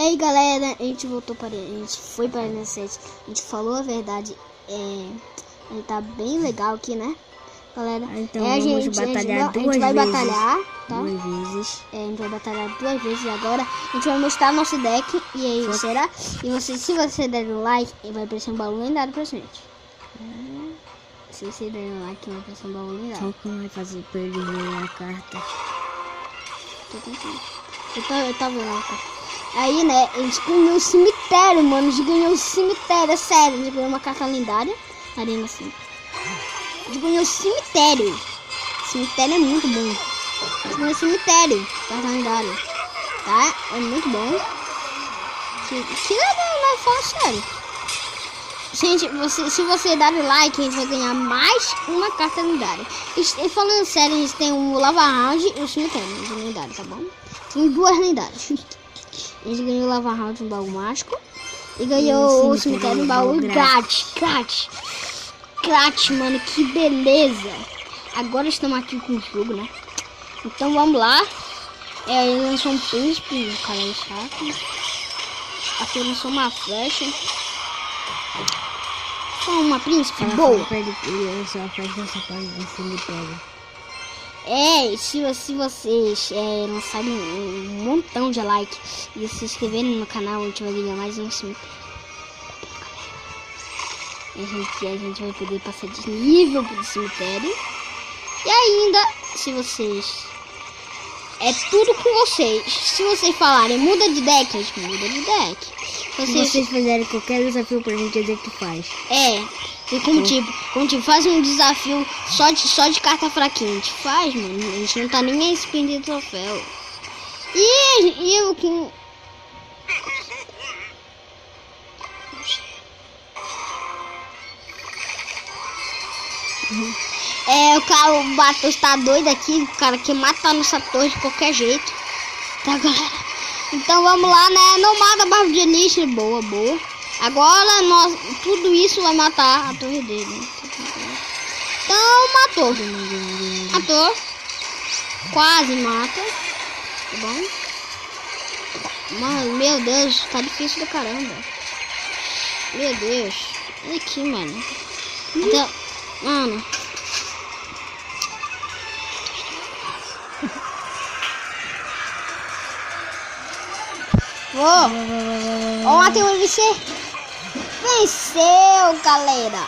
aí galera, a gente voltou para a gente foi para a 7, a gente falou a verdade, ele tá bem legal aqui, né, galera? Então vamos batalhar duas vezes. A gente vai batalhar, tá? Duas vezes. A gente vai batalhar 2 vezes agora. A gente vai mostrar nosso deck e aí será? E você, se você der um like, vai aparecer um baú lendário pra gente. Se você der um like, vai aparecer um baú lendário. Só como vai fazer pra ele ler a carta? Tô tentando. Eu tava vendo a carta. Aí, né, a gente ganhou o cemitério, mano. A gente ganhou o cemitério, é sério. A gente ganhou uma carta lendária. Arena assim. A gente ganhou o cemitério. O cemitério é muito bom. A gente ganhou o cemitério, carta lendária. Tá? É muito bom. Que legal, né? Fala sério. Gente, se você dar o like, a gente vai ganhar mais uma carta lendária. E falando sério, a gente tem um Lava Round e o cemitério lendário, tá bom? Tem 2 lendárias. A gente ganhou o Lava Round um baú mágico. E ganhou o cemitério um baú grátis. Grátis, mano, que beleza. Agora estamos aqui com o jogo, né? Então vamos lá. Eu lançou um príncipe, o cara é chato. Aqui eu lançou uma flecha. Só uma príncipe boa. Se vocês lançarem um montão de like e se inscreverem no canal, a gente vai ganhar mais um cemitério. A gente vai poder passar de nível pro cemitério. E ainda, se vocês... É tudo com vocês. Se vocês falarem muda de deck, a gente muda de deck. Se vocês fizerem qualquer desafio pra gente, a gente faz. E como tipo, faz um desafio só de carta fraquinha. A gente faz, mano. A gente não tá nem a spin de troféu. E eu que... O cara, o Batos tá doido aqui. O cara quer matar nossa torre de qualquer jeito. Tá, galera? Então vamos lá, né? Não mata a barba de elixir. Boa. Agora tudo isso vai matar a torre dele. Então matou. Matou. Quase mata. Tá bom? Mano, meu Deus, tá difícil do caramba. Meu Deus. Olha aqui, mano. Até... Mano. Ó, matei o MC. Venceu, galera.